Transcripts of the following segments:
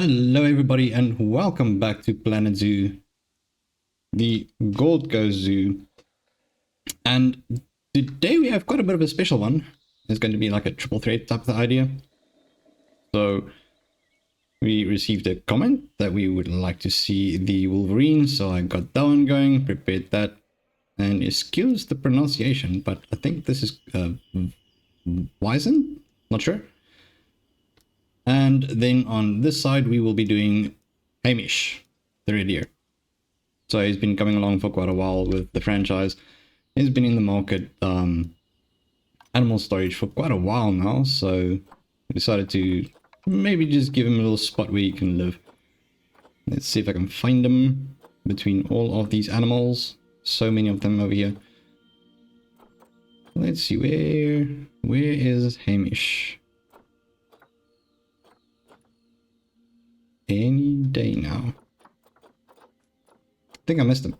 Hello everybody and welcome back to Planet Zoo, the Gold Coast Zoo. And today we have quite a bit of a special one. It's going to be like a triple threat type of idea. So we received a comment that we would like to see the Wolverine, so I got that one going, prepared that, and excuse the pronunciation, but I think this is Wizen? Not sure. And then on this side, we will be doing Hamish, the Red Deer. So he's been coming along for quite a while with the franchise. He's been in the market, animal storage for quite a while now. So I decided to maybe just give him a little spot where he can live. Let's see if I can find him between all of these animals. So many of them over here. Let's see, where is Hamish? Any day now. I think I missed him.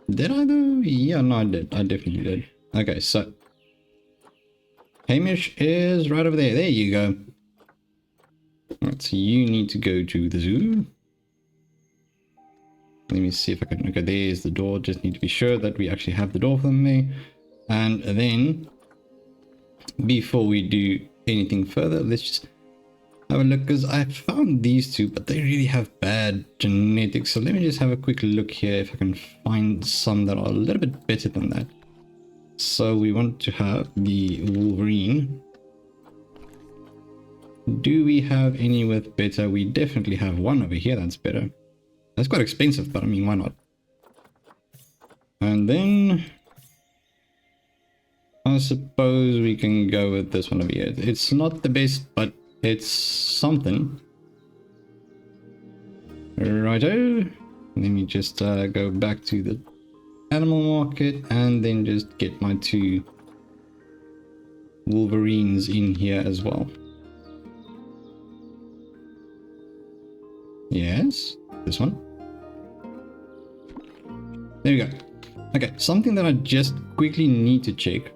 Did I though? Yeah, no, I did. I definitely did. Okay, so Hamish is right over there. There you go. Alright, so you need to go to the zoo. Let me see if I can. Okay, there's the door. Just need to be sure that we actually have the door for me. And then, before we do anything further, let's just have a look, because I found these two, but they really have bad genetics. So let me just have a quick look here if I can find some that are a little bit better than that. So we want to have the Wolverine. Do we have any with better? We definitely have one over here that's better. That's quite expensive, but I mean, why not? And then I suppose we can go with this one over here. It's not the best, but it's something. Righto. Let me just go back to the animal market and then just get my two Wolverines in here as well. Yes, this one. There we go. Okay, something that I just quickly need to check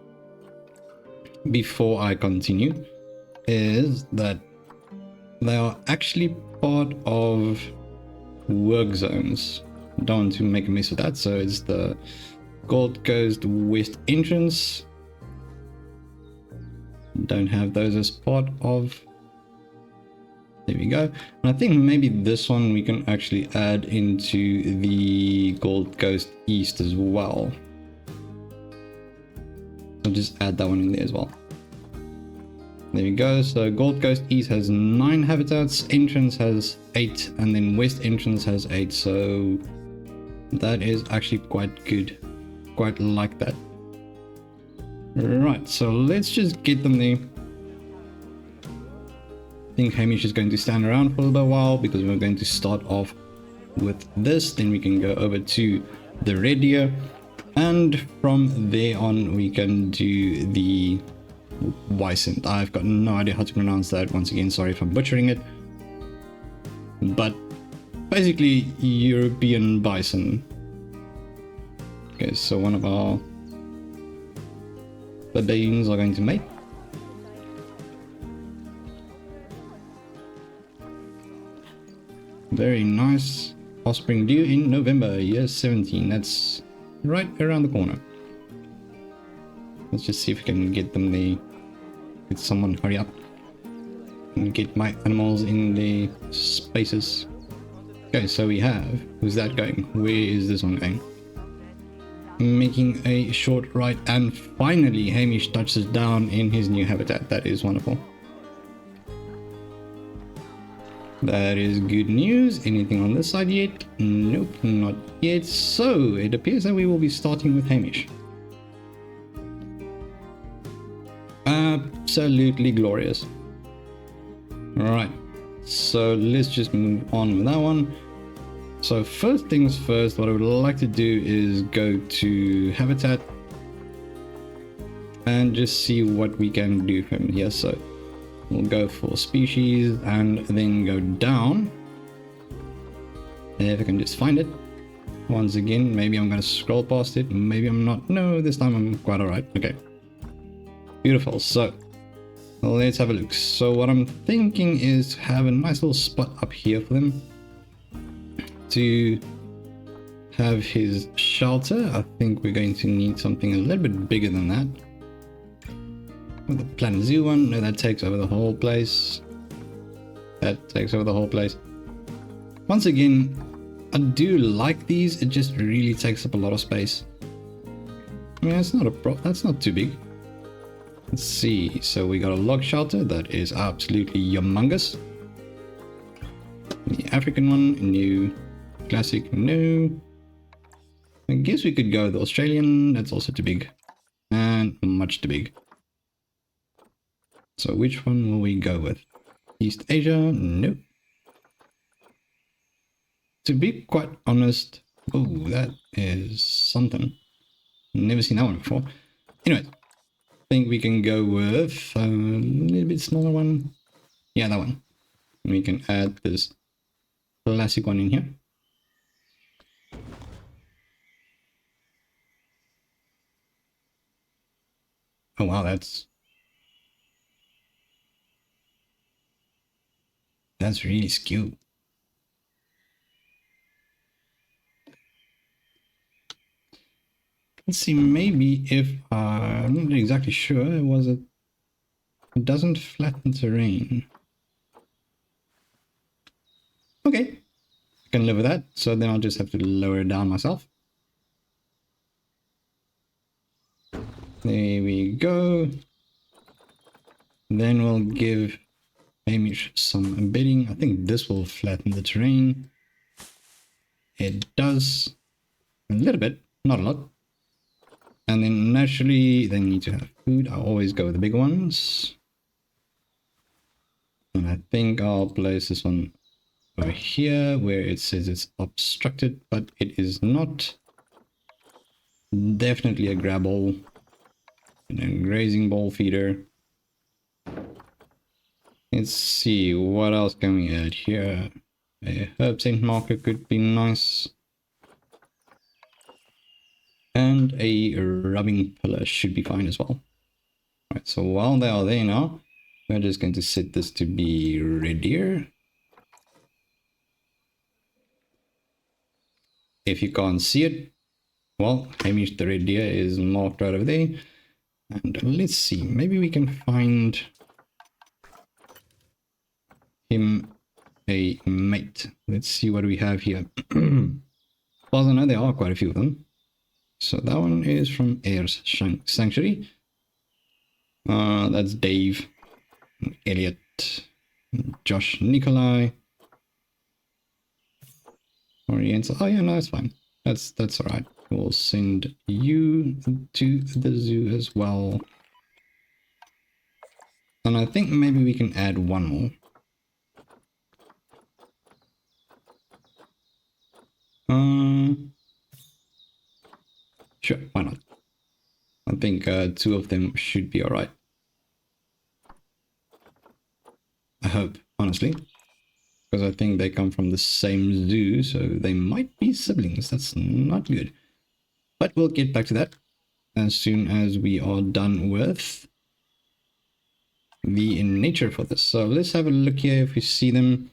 before I continue is that they are actually part of work zones. Don't want to make a mess of that. So it's the Gold Coast West entrance. Don't have those as part of. There we go. And I think maybe this one we can actually add into the Gold Coast East as well. I'll just add that one in there as well. There we go. So Gold Coast East has 9 habitats, entrance has 8, and then West entrance has 8. So that is actually quite good. Quite like that. Right, so let's just get them there. I think Hamish is going to stand around for a little while because we're going to start off with this. Then we can go over to the Red Deer. And from there on, we can do the Wizen. I've got no idea how to pronounce that. Once again, sorry if I'm butchering it. But basically, European bison. Okay, so one of our baboons are going to mate. Very nice. Offspring due in November, year 17. That's right around the corner. Let's just see if we can get them there. Get someone hurry up and get my animals in their spaces. Okay, so we have. Who's that going? Where is this one going? Making a short right, and finally Hamish touches down in his new habitat. That is wonderful. That is good news. Anything on this side yet? Nope, not yet. So it appears that we will be starting with Hamish. Absolutely glorious. Alright, so let's just move on with that one. So first things first, what I would like to do is go to habitat and just see what we can do from here. So we'll go for species and then go down. If I can just find it. Once again, maybe I'm going to scroll past it. Maybe I'm not. No, this time I'm quite alright. Okay. Beautiful. So let's have a look. So what I'm thinking is have a nice little spot up here for them to have his shelter. I think we're going to need something a little bit bigger than that. The Planet Zoo one, no, that takes over the whole place. That takes over the whole place. Once again, I do like these, it just really takes up a lot of space. I mean, it's not that's not too big. Let's see, so we got a log shelter that is absolutely humongous. The African one, new. Classic, no. I guess we could go with the Australian, that's also too big. And much too big. So which one will we go with? East Asia, nope. To be quite honest, oh, that is something. Never seen that one before. Anyways. Think we can go with a little bit smaller one. Yeah, that one. We can add this classic one in here. Oh wow, that's really skewed. Let's see, maybe if I'm not exactly sure, it doesn't flatten terrain. Okay, I can live with that. So then I'll just have to lower it down myself. There we go. Then we'll give Hamish some embedding. I think this will flatten the terrain. It does a little bit, not a lot. And then naturally they need to have food. I always go with the big ones. And I think I'll place this one over here where it says it's obstructed, but it is not. Definitely a grab ball and a grazing ball feeder. Let's see, what else can we add here? A herb scent marker could be nice. And a rubbing pillar should be fine as well. Right, so while they are there now, we're just going to set this to be red deer. If you can't see it, well, Hamish the red deer is marked right over there. And let's see, maybe we can find him a mate. Let's see what we have here. Well, I know there are quite a few of them. So that one is from Air's Sanctuary. That's Dave, Elliot, Josh, Nikolai, Oriental. Oh yeah, no, that's fine. That's all right. We'll send you to the zoo as well. And I think maybe we can add one more. Sure, why not? I think two of them should be alright. I hope, honestly. Because I think they come from the same zoo, so they might be siblings. That's not good. But we'll get back to that as soon as we are done with the nature for this. So let's have a look here if we see them.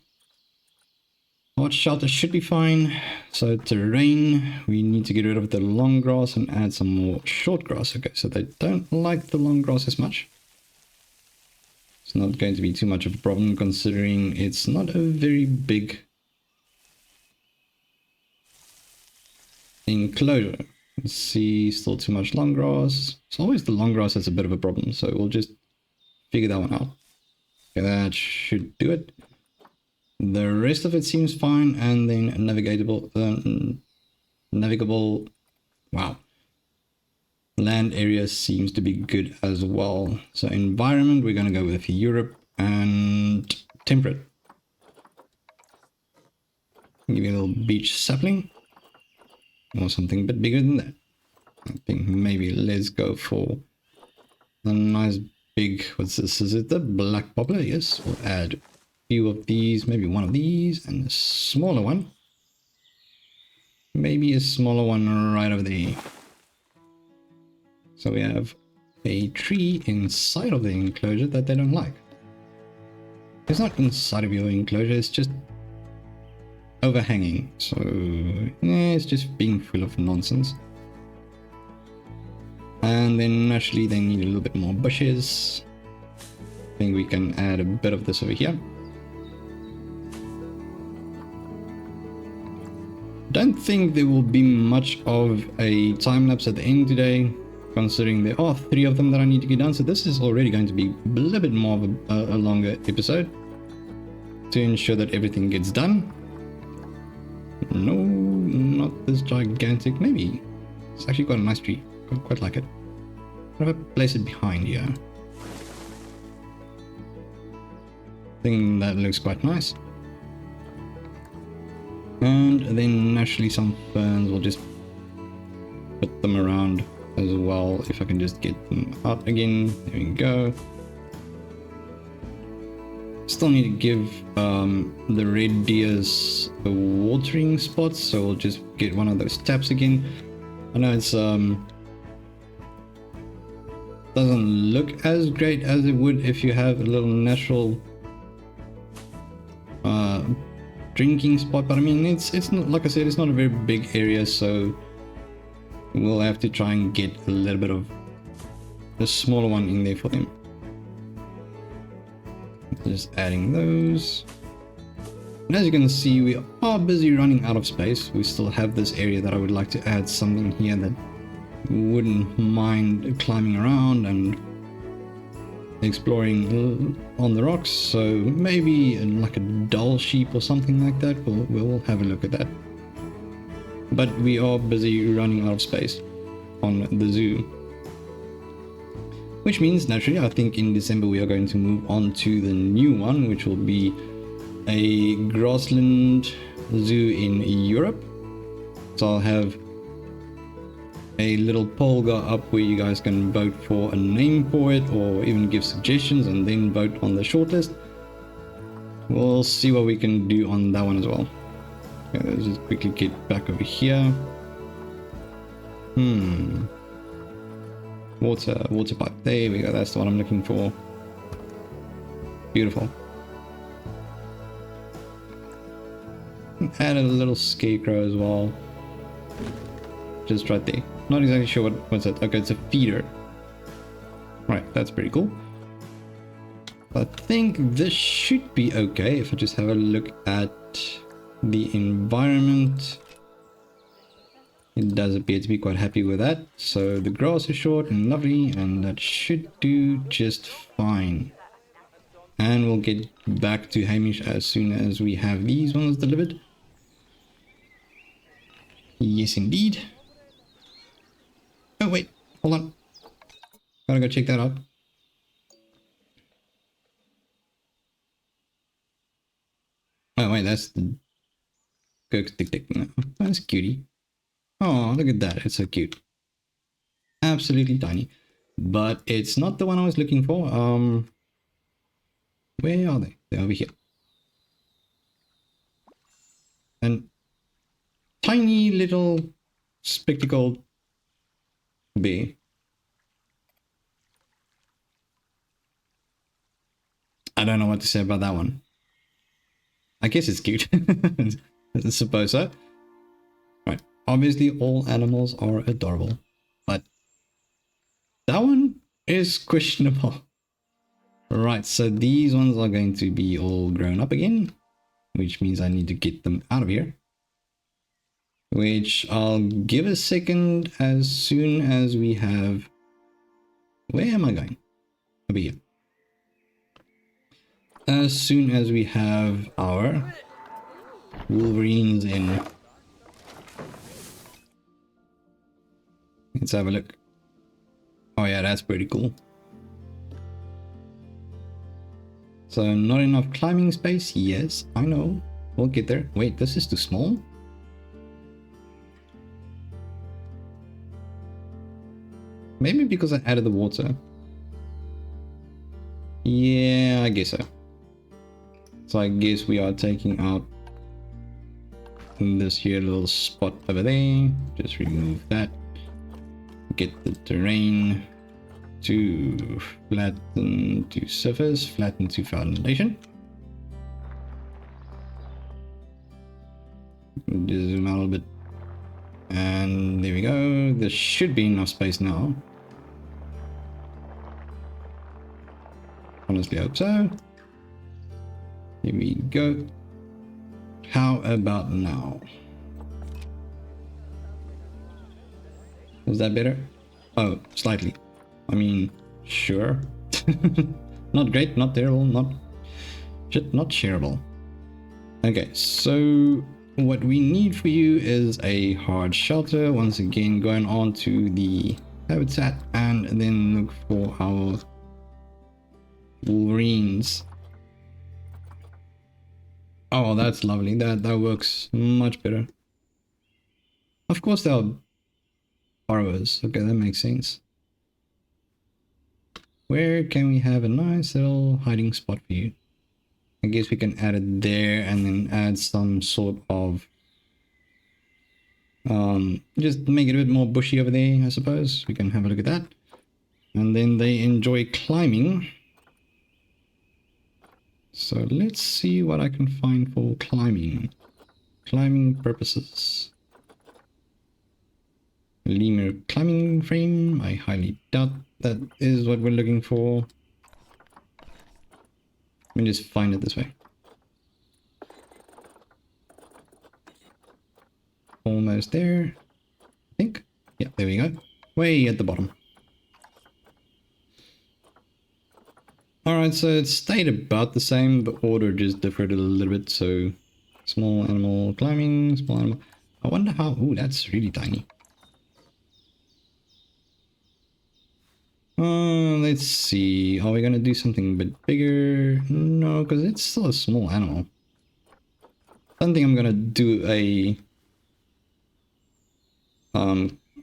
Hard shelter should be fine. So terrain, we need to get rid of the long grass and add some more short grass. Okay, so they don't like the long grass as much. It's not going to be too much of a problem considering it's not a very big enclosure. Let's see, still too much long grass. It's always the long grass that's a bit of a problem, so we'll just figure that one out. Okay, that should do it. The rest of it seems fine, and then navigable, wow. Land area seems to be good as well. So environment, we're going to go with Europe and temperate. Give you a little beach sapling or something a bit bigger than that. I think maybe let's go for a nice big, what's this? Is it the black poplar? Yes, we'll add a few of these, maybe one of these and a smaller one. Maybe a smaller one right over there. So we have a tree inside of the enclosure that they don't like. It's not inside of your enclosure, it's just overhanging. So yeah, it's just being full of nonsense. And then naturally they need a little bit more bushes. I think we can add a bit of this over here. Don't think there will be much of a time lapse at the end today, considering there are 3 of them that I need to get done. So this is already going to be a little bit more of a longer episode to ensure that everything gets done. No, not this gigantic. Maybe it's actually got a nice tree. I quite like it. What if I place it behind here? I think that looks quite nice. And then naturally some ferns will just put them around as well. If I can just get them out again. There we go. Still need to give the red deers a watering spot, so we'll just get one of those taps again. I know it's doesn't look as great as it would if you have a little natural drinking spot, but I mean it's not, like I said, it's not a very big area, so we'll have to try and get a little bit of the smaller one in there for them. Just adding those. And as you can see, we are busy running out of space. We still have this area that I would like to add something here that wouldn't mind climbing around and exploring on the rocks. So maybe like a dull sheep or something like that. We'll have a look at that. But we are busy running out of space on the zoo. Which means, naturally, I think in December we are going to move on to the new one, which will be a grassland zoo in Europe. So I'll have a little poll go up where you guys can vote for a name for it, or even give suggestions and then vote on the shortlist. We'll see what we can do on that one as well. Okay, let's just quickly get back over here. Water pipe. There we go. That's the one I'm looking for. Beautiful. Add a little scarecrow as well. Just right there. Not exactly sure what's it. Okay, it's a feeder. Right, that's pretty cool. I think this should be okay if I just have a look at the environment. It does appear to be quite happy with that. So the grass is short and lovely, and that should do just fine. And we'll get back to Hamish as soon as we have these ones delivered. Yes, indeed. Oh, wait. Hold on. Gotta go check that out. Oh, wait. That's the... No, that's cutie. Oh, look at that. It's so cute. Absolutely tiny. But it's not the one I was looking for. Where are they? They're over here. And tiny little spectacled bear. I don't know what to say about that one. I guess it's cute. I suppose so. Right. Obviously, all animals are adorable. But that one is questionable. Right, so these ones are going to be all grown up again, which means I need to get them out of here. Which I'll give a second as soon as we have... Where am I going? Over here. As soon as we have our Wolverines in. Let's have a look. Oh yeah, that's pretty cool. So not enough climbing space? Yes, I know. We'll get there. Wait, this is too small? Maybe because I added the water. Yeah, I guess so. So I guess we are taking out this here little spot over there. Just remove that. Get the terrain to flatten to surface, flatten to foundation. Just zoom out a little bit. And there we go. There should be enough space now. Honestly, I hope so. Here we go. How about now? Is that better? Oh, slightly. I mean, sure. Not great, not terrible, not shareable. Okay, so what we need for you is a hard shelter. Once again, going on to the habitat and then look for our wolverines. Oh, that's lovely. That works much better. Of course, they are borrowers. Okay, that makes sense. Where can we have a nice little hiding spot for you? I guess we can add it there and then add some sort of just make it a bit more bushy over there, I suppose. We can have a look at that. And then they enjoy climbing. So let's see what I can find for climbing purposes. Lemur climbing frame. I highly doubt that is what we're looking for. Let me just find it this way. Almost there, I think. Yeah, there we go. Way at the bottom. Alright, so it stayed about the same. The order just differed a little bit. So small animal climbing, small animal. I wonder how... Ooh, that's really tiny. Let's see. Are we going to do something a bit bigger? No, because it's still a small animal. I don't think I'm going to do a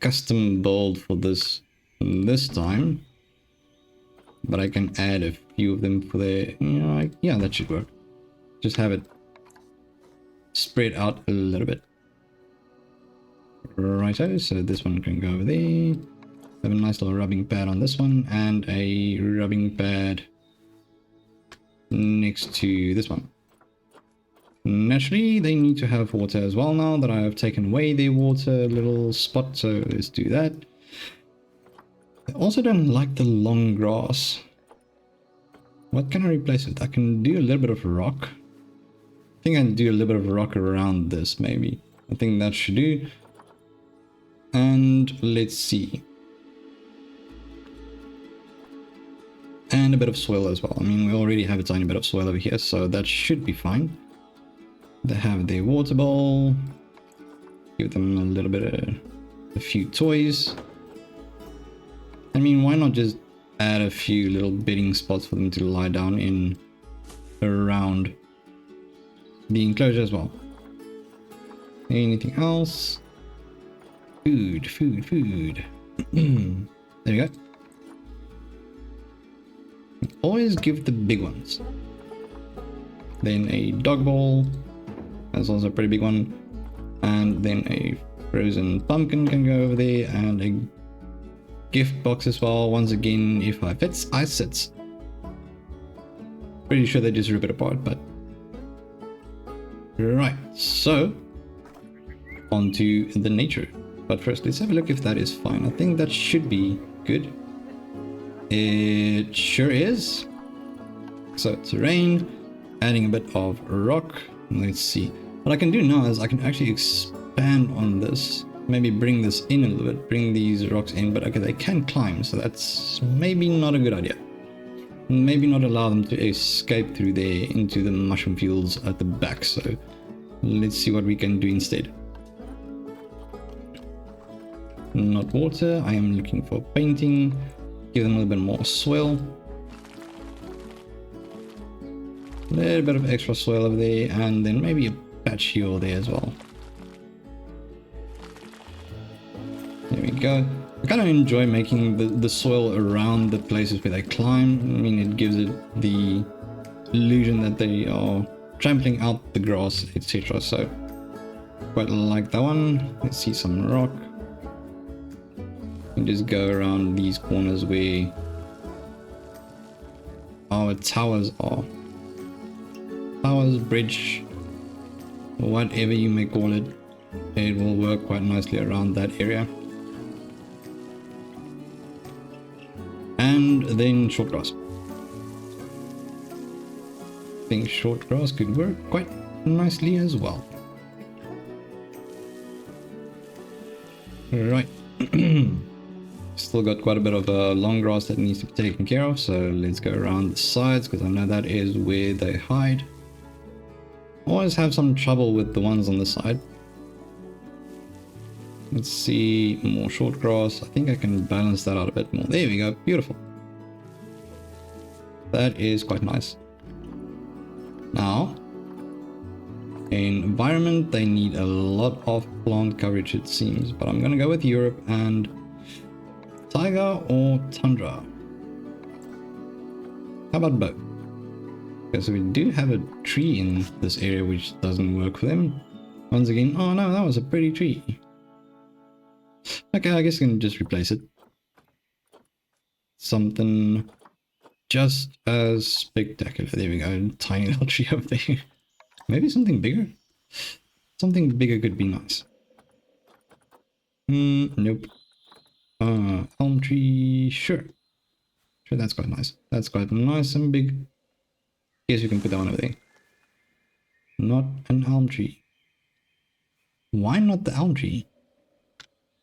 custom build for this time. But I can add a few of them for the... You know, yeah, that should work. Just have it spread out a little bit. Righto, so this one can go over there. Have a nice little rubbing pad on this one, and a rubbing pad next to this one. Naturally, they need to have water as well now that I have taken away their water little spot, so let's do that. I also don't like the long grass. What can I replace it? I can do a little bit of rock. I think I can do a little bit of rock around this, maybe. I think that should do. And let's see. And a bit of soil as well. I mean, we already have a tiny bit of soil over here, so that should be fine. They have their water bowl. Give them a little bit of a few toys. I mean, why not just add a few little bedding spots for them to lie down in around the enclosure as well. Anything else? Food. There we go. Always give the big ones. Then a dog bowl. That's also a pretty big one. And then a frozen pumpkin can go over there. And a gift box as well. Once again, if I fits, I sits. Pretty sure they just rip it apart, but... Right, so... on to the nature. But first, let's have a look if that is fine. I think that should be good. It sure is. So terrain, adding a bit of rock. Let's see. What I can do now is I can actually expand on this. Maybe bring this in a little bit, bring these rocks in, but okay, they can climb, so that's maybe not a good idea. Maybe not allow them to escape through there into the mushroom fields at the back, so let's see what we can do instead. Not water, I am looking for painting. Give them a little bit more soil. A little bit of extra soil over there, and then maybe a patch here there as well. There we go. I kind of enjoy making the soil around the places where they climb. I mean, it gives it the illusion that they are trampling out the grass, etc. So, quite like that one. Let's see some rock. And just go around these corners where our towers are. Towers, bridge, whatever you may call it. It will work quite nicely around that area. And then short grass. I think short grass could work quite nicely as well. Right. Still got quite a bit of long grass that needs to be taken care of, so let's go around the sides because I know that is where they hide. Always have some trouble with the ones on the side. Let's see, more short grass. I think I can balance that out a bit more. There we go, beautiful. That is quite nice. Now, in environment, they need a lot of plant coverage it seems, but I'm gonna go with Europe and taiga or tundra. How about both? Okay, so we do have a tree in this area which doesn't work for them. Once again, oh no, that was a pretty tree. Okay, I guess I can just replace it. Something just as spectacular. There we go, tiny little tree over there. Maybe something bigger? Something bigger could be nice. Nope. Elm tree, sure. Sure, that's quite nice. That's quite nice and big. Guess you can put that one over there. Not an elm tree. Why not the elm tree?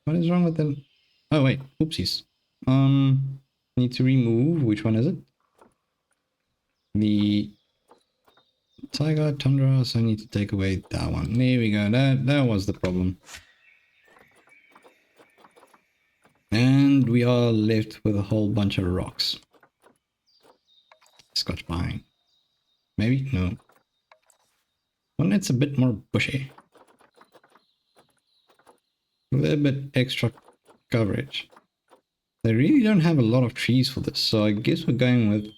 What is wrong with them? Oh wait, oopsies. Need to remove, which one is it? The taiga, tundra, so I need to take away that one. There we go, that was the problem. And we are left with a whole bunch of rocks. Scotch pine. Maybe? No. Well, it's a bit more bushy. A little bit extra coverage. They really don't have a lot of trees for this, so I guess we're going with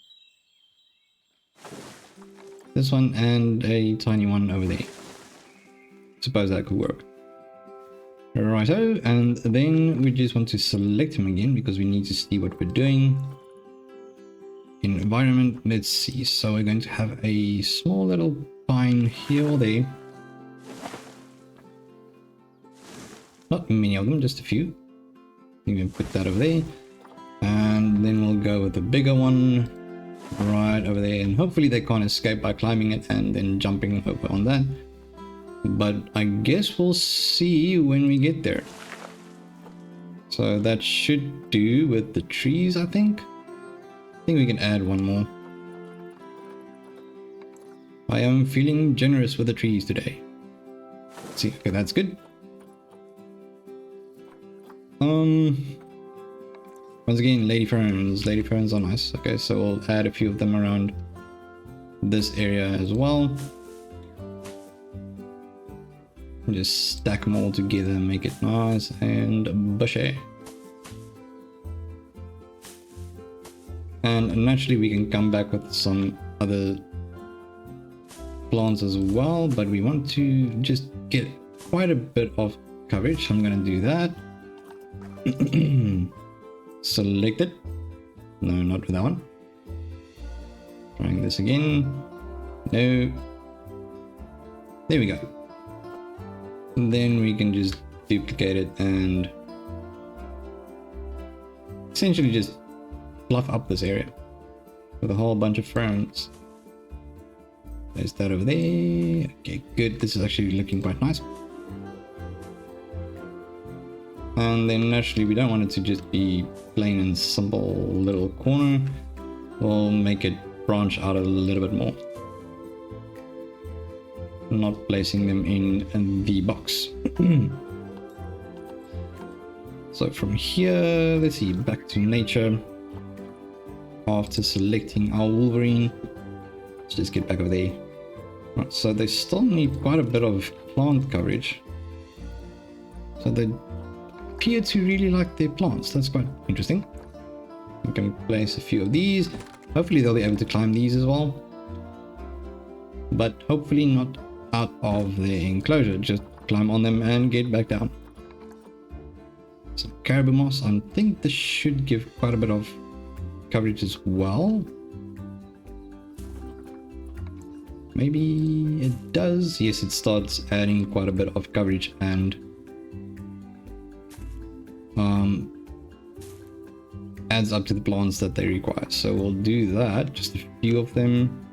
this one and a tiny one over there. Suppose that could work. Righto, and then we just want to select him again because we need to see what we're doing. In environment, let's see. So we're going to have a small little pine here or there. Not many of them, just a few. You can put that over there. And then we'll go with the bigger one right over there. And hopefully they can't escape by climbing it and then jumping over on that. But I guess we'll see when we get there. So that should do with the trees, I think. I think we can add one more. I am feeling generous with the trees today. Let's see, okay, that's good. Once again, lady ferns. Lady ferns are nice. Okay, so we'll add a few of them around this area as well. Just stack them all together, make it nice and bushy. And naturally we can come back with some other plants as well, but we want to just get quite a bit of coverage. I'm gonna do that. Select it. No, not with that one. Trying this again. No. There we go. And then we can just duplicate it and essentially just fluff up this area with a whole bunch of ferns. There's that over there. Okay, good. This is actually looking quite nice. And then naturally we don't want it to just be plain and simple little corner. We'll make it branch out a little bit more. Not placing them in the box. So from here, let's see, back to nature. After selecting our Wolverine, let's just get back over there. Right, so they still need quite a bit of plant coverage. So they appear to really like their plants. That's quite interesting. We can place a few of these. Hopefully they'll be able to climb these as well. But hopefully not out of the enclosure, just climb on them and get back down. Some caribou moss. I think this should give quite a bit of coverage as well. Maybe it does. Yes, it starts adding quite a bit of coverage and adds up to the plants that they require. So we'll do that, just a few of them.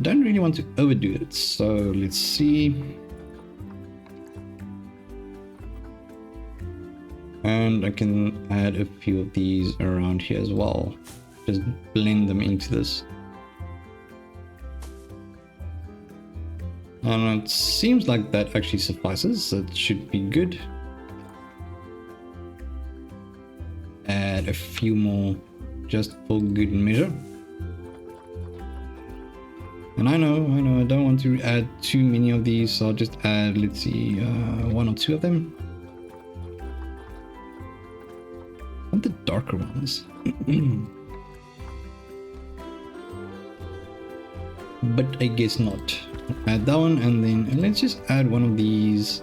Don't really want to overdo it, so let's see. And I can add a few of these around here as well. Just blend them into this. And it seems like that actually suffices. That should be good. Add a few more just for good measure. And I know, I don't want to add too many of these, so I'll just add, let's see, 1 or 2 of them. I want the darker ones. But I guess not. Add that one, and then let's just add one of these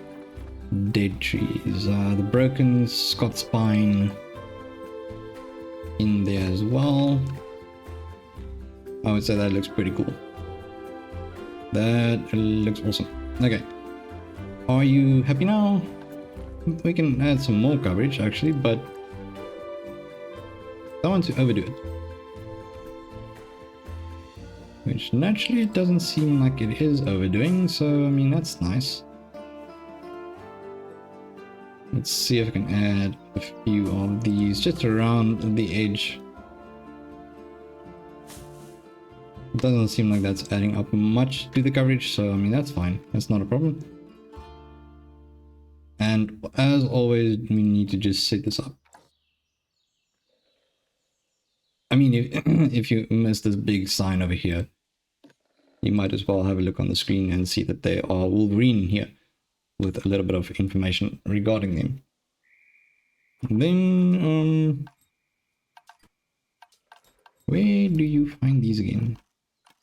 dead trees. The broken Scots pine in there as well. I would say that looks pretty cool. That looks awesome. Okay. Are you happy now? We can add some more coverage actually, but I don't want to overdo it. Which naturally it doesn't seem like it is overdoing, so I mean that's nice. Let's see if I can add a few of these just around the edge. It doesn't seem like that's adding up much to the coverage, so I mean that's fine. That's not a problem. And as always, we need to just set this up. I mean, if you miss this big sign over here, you might as well have a look on the screen and see that they are Wolverine here with a little bit of information regarding them. And then, where do you find these again?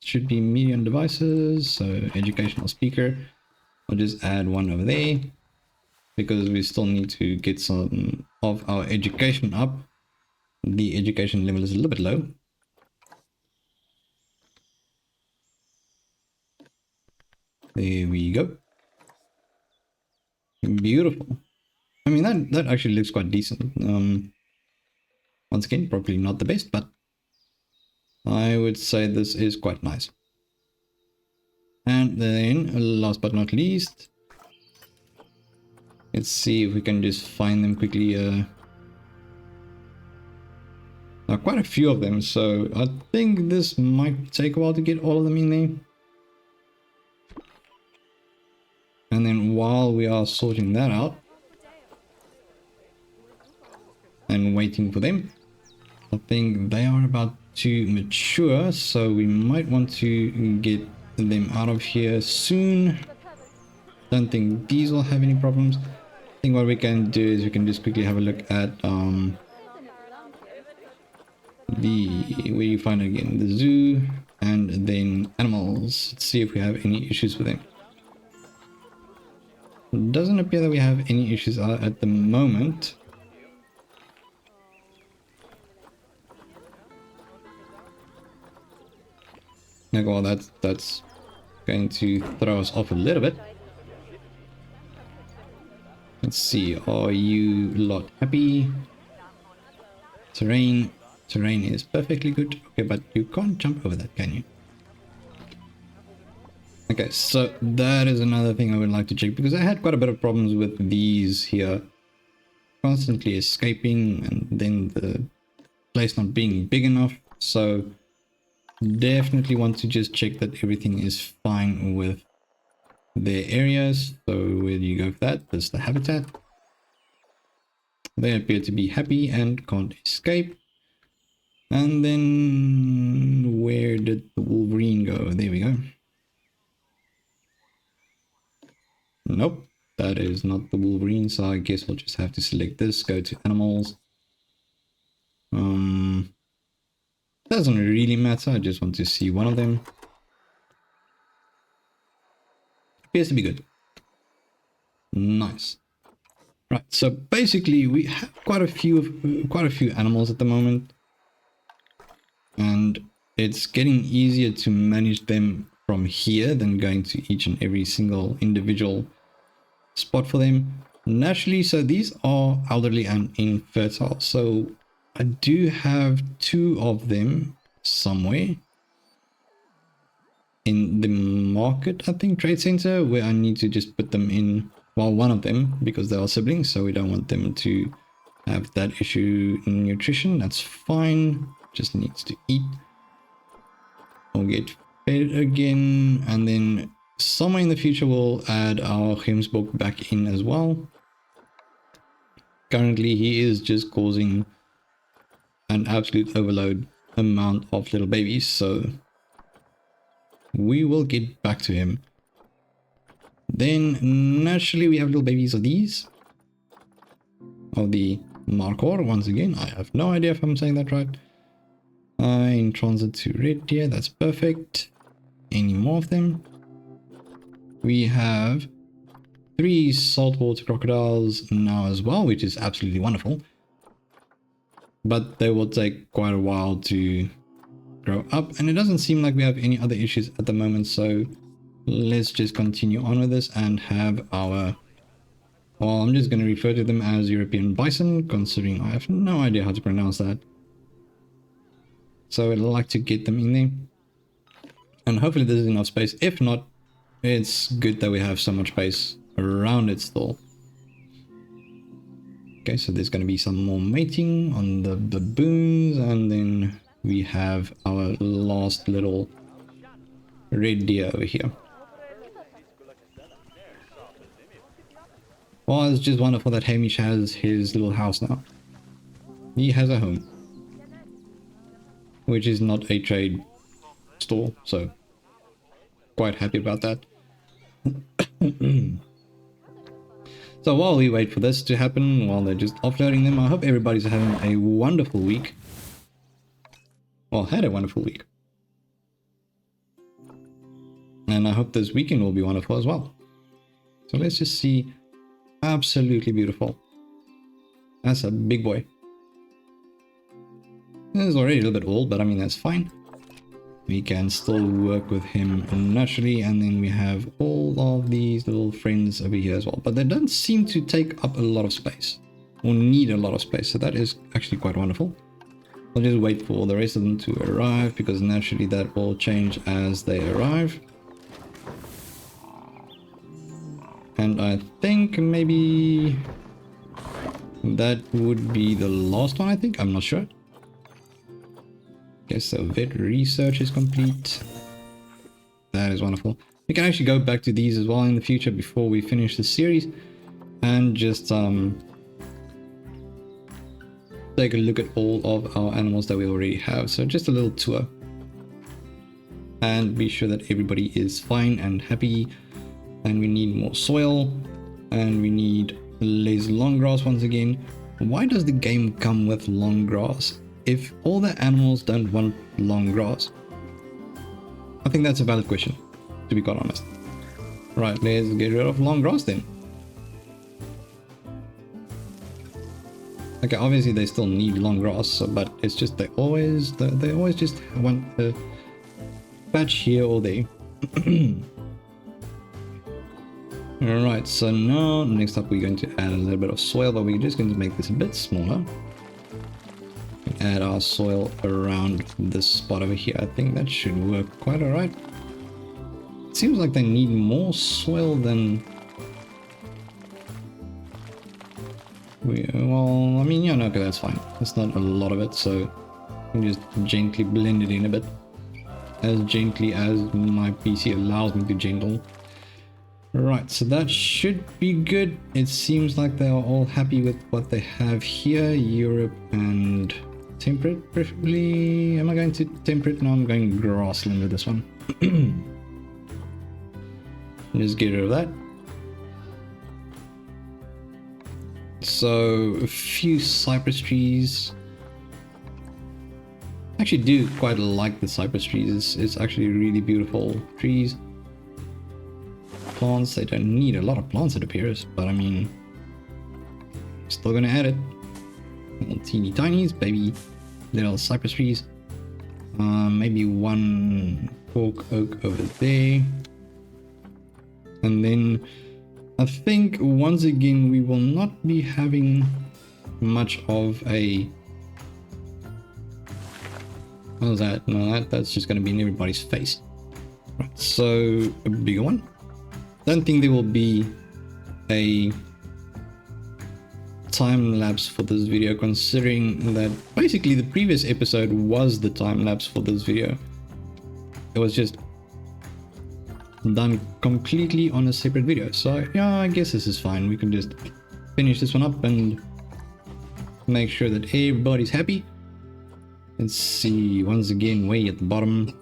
Should be media and devices, so educational speaker. I'll just add one over there because we still need to get some of our education up. The education level is a little bit low. There we go. Beautiful. I mean, that actually looks quite decent. Once again, probably not the best, but I would say this is quite nice. And then, last but not least, let's see if we can just find them quickly. Quite a few of them, so I think this might take a while to get all of them in there. And then while we are sorting that out and waiting for them, I think they are about to mature, so we might want to get them out of here soon. Don't think these will have any problems. I think what we can do is we can just quickly have a look at where you find it again, the zoo, and then animals. Let's see if we have any issues with them. It doesn't appear that we have any issues at the moment. Like, well, that's going to throw us off a little bit. Let's see, are you lot happy? Terrain is perfectly good. Okay, but you can't jump over that, can you? Okay, so that is another thing I would like to check, because I had quite a bit of problems with these here. Constantly escaping, and then the place not being big enough. So definitely want to just check that everything is fine with their areas. So where do you go for that? There's the habitat. They appear to be happy and can't escape. And then where did the Wolverine go? There we go. Nope, that is not the Wolverine, so I guess we'll just have to select this, go to animals. Doesn't really matter, I just want to see one of them. Appears to be good. Nice. Right, so basically we have quite a few animals at the moment. And it's getting easier to manage them from here than going to each and every single individual spot for them. Naturally, so these are elderly and infertile. So I do have 2 of them somewhere in the market, I think, trade center, where I need to just put them in. Well, one of them, because they are siblings, so we don't want them to have that issue in nutrition. That's fine. Just needs to eat or get fed again. And then somewhere in the future we'll add our Hemsborg back in as well. Currently he is just causing an absolute overload amount of little babies, so we will get back to him. Then naturally we have little babies of these, of the Markor. Once again, I have no idea if I'm saying that right. In transit to red deer, that's perfect. Any more of them? We have 3 saltwater crocodiles now as well, which is absolutely wonderful. But they will take quite a while to grow up, and it doesn't seem like we have any other issues at the moment, so let's just continue on with this and have our, well, I'm just going to refer to them as European bison, considering I have no idea how to pronounce that. So I'd like to get them in there, and hopefully there's enough space. If not, it's good that we have so much space around it still. Okay, so there's going to be some more mating on the baboons, and then we have our last little red deer over here. Well, it's just wonderful that Hamish has his little house now. He has a home, which is not a trade store, so quite happy about that. So while we wait for this to happen, while they're just offloading them, I hope everybody's having a wonderful week. Well, had a wonderful week. And I hope this weekend will be wonderful as well. So let's just see. Absolutely beautiful. That's a big boy. This is already a little bit old, but I mean, that's fine. We can still work with him naturally, and then we have all of these little friends over here as well. But they don't seem to take up a lot of space, or need a lot of space, so that is actually quite wonderful. I'll just wait for the rest of them to arrive, because naturally that will change as they arrive. And I think maybe that would be the last one, I think. I'm not sure. Okay, so vet research is complete. That is wonderful. We can actually go back to these as well in the future before we finish the series, and just take a look at all of our animals that we already have. So just a little tour, and be sure that everybody is fine and happy. And we need more soil, and we need less long grass once again. Why does the game come with long grass if all the animals don't want long grass? I think that's a valid question, to be quite honest. Right, let's get rid of long grass then. Okay, obviously they still need long grass, but it's just they always just want a patch here or there. Alright, so now next up we're going to add a little bit of soil, but we're just going to make this a bit smaller. Add our soil around this spot over here. I think that should work quite alright. It seems like they need more soil than well, I mean, yeah, no, okay, that's fine. It's not a lot of it, so I can just gently blend it in a bit. As gently as my PC allows me to gentle. Right, so that should be good. It seems like they are all happy with what they have here. Europe and temperate, preferably. Am I going to temperate? No, I'm going grassland with this one. Just get rid of that. So a few cypress trees. I actually do quite like the cypress trees. It's actually really beautiful trees. Plants, they don't need a lot of plants, it appears, but I mean, still gonna add it. Little teeny tinies, baby little cypress trees. Maybe one cork oak over there. And then I think once again we will not be having much of a... What was that? No, that's just going to be in everybody's face. Right, so a bigger one. Don't think there will be a time lapse for this video, considering that basically the previous episode was the time lapse for this video. It was just done completely on a separate video. So yeah, I guess this is fine. We can just finish this one up and make sure that everybody's happy. Let's see, once again, way at the bottom.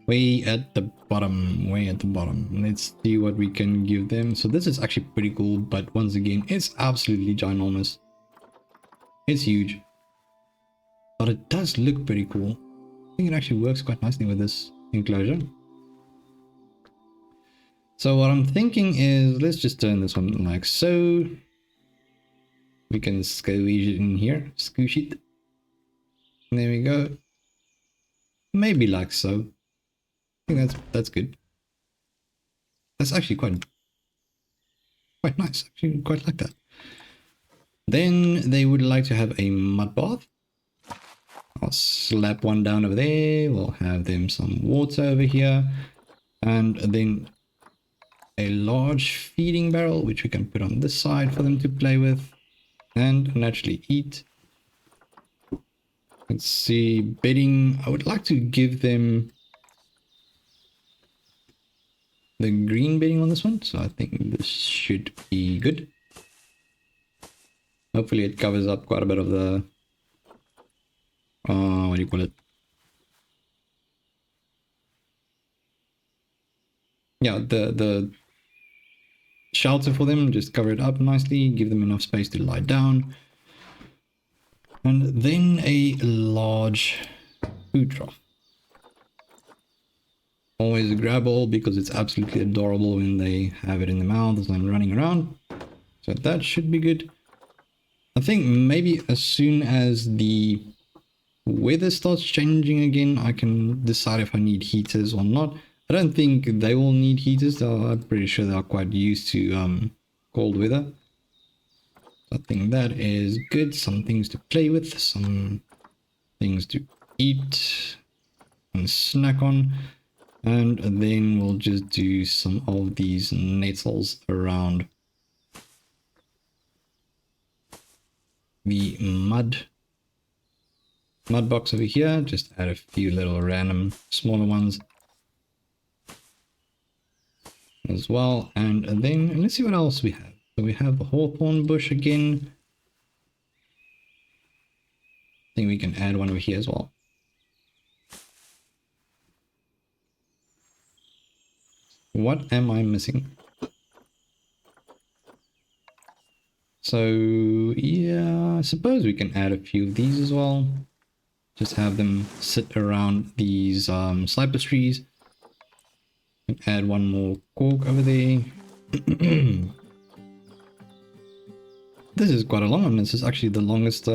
Way at the bottom, way at the bottom. Let's see what we can give them. So this is actually pretty cool, but once again, it's absolutely ginormous. It's huge. But it does look pretty cool. I think it actually works quite nicely with this enclosure. So what I'm thinking is, let's just turn this one like so. We can squeeze it in here, scoosh it. There we go. Maybe like so. I think that's good. That's actually quite nice. Actually, quite like that. Then they would like to have a mud bath. I'll slap one down over there. We'll have them some water over here, and then a large feeding barrel, which we can put on this side for them to play with and naturally eat. Let's see, bedding. I would like to give them the green bedding on this one, so I think this should be good. Hopefully it covers up quite a bit of the what do you call it? Yeah, the shelter for them, just cover it up nicely, give them enough space to lie down. And then a large food trough. Always a grab all because it's absolutely adorable when they have it in the mouths and running around. So that should be good. I think maybe as soon as the weather starts changing again, I can decide if I need heaters or not. I don't think they will need heaters. I'm pretty sure they are quite used to cold weather. I think that is good. Some things to play with, some things to eat and snack on. And then we'll just do some of these nettles around the mud box over here. Just add a few little random smaller ones as well. And then let's see what else we have. So we have the hawthorn bush again. I think we can add one over here as well. What am I missing? So yeah, I suppose we can add a few of these as well. Just have them sit around these cypress trees. And add one more cork over there. This is quite a long one. This is actually the longest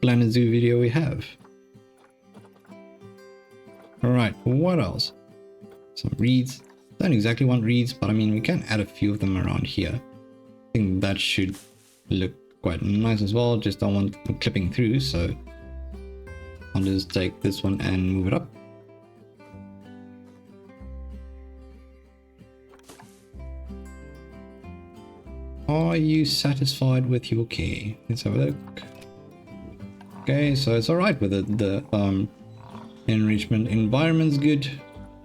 Planet Zoo video we have. Alright, what else? Some reeds. Don't exactly want reeds, but I mean, we can add a few of them around here. I think that should look quite nice as well. Just don't want them clipping through, so I'll just take this one and move it up. Are you satisfied with your care? Let's have a look. Okay, so it's alright with it. The enrichment environment's good.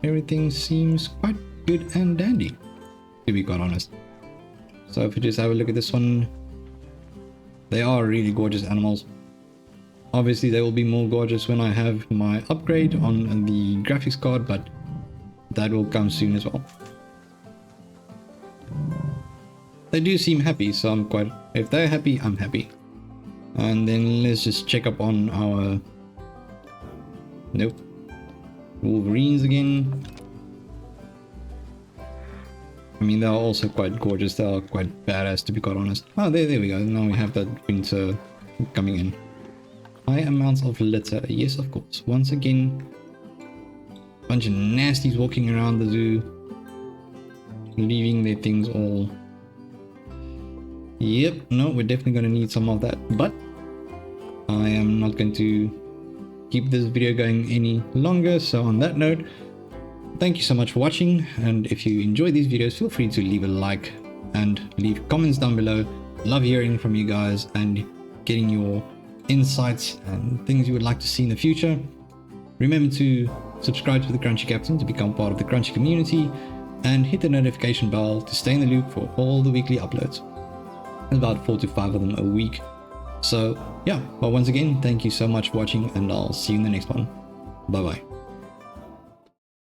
Everything seems quite good and dandy, to be quite honest. So if we just have a look at this one, they are really gorgeous animals. Obviously they will be more gorgeous when I have my upgrade on the graphics card, but that will come soon as well. They do seem happy, so I'm quite... If they're happy, I'm happy. And then let's just check up on our... Nope. Wolverines again. I mean, they are also quite gorgeous. They are quite badass, to be quite honest. Oh, there we go. Now we have that winter coming in. High amounts of litter. Yes, of course. Once again, bunch of nasties walking around the zoo, leaving their things all. Yep, no, we're definitely going to need some of that. But I am not going to keep this video going any longer. So on that note, thank you so much for watching, and if you enjoy these videos, feel free to leave a like and leave comments down below. Love hearing from you guys and getting your insights and things you would like to see in the future. Remember to subscribe to the Crunchy Captain to become part of the Crunchy community, and hit the notification bell to stay in the loop for all the weekly uploads. There's about 4 to 5 of them a week. So yeah, but once again, thank you so much for watching, and I'll see you in the next one. Bye bye.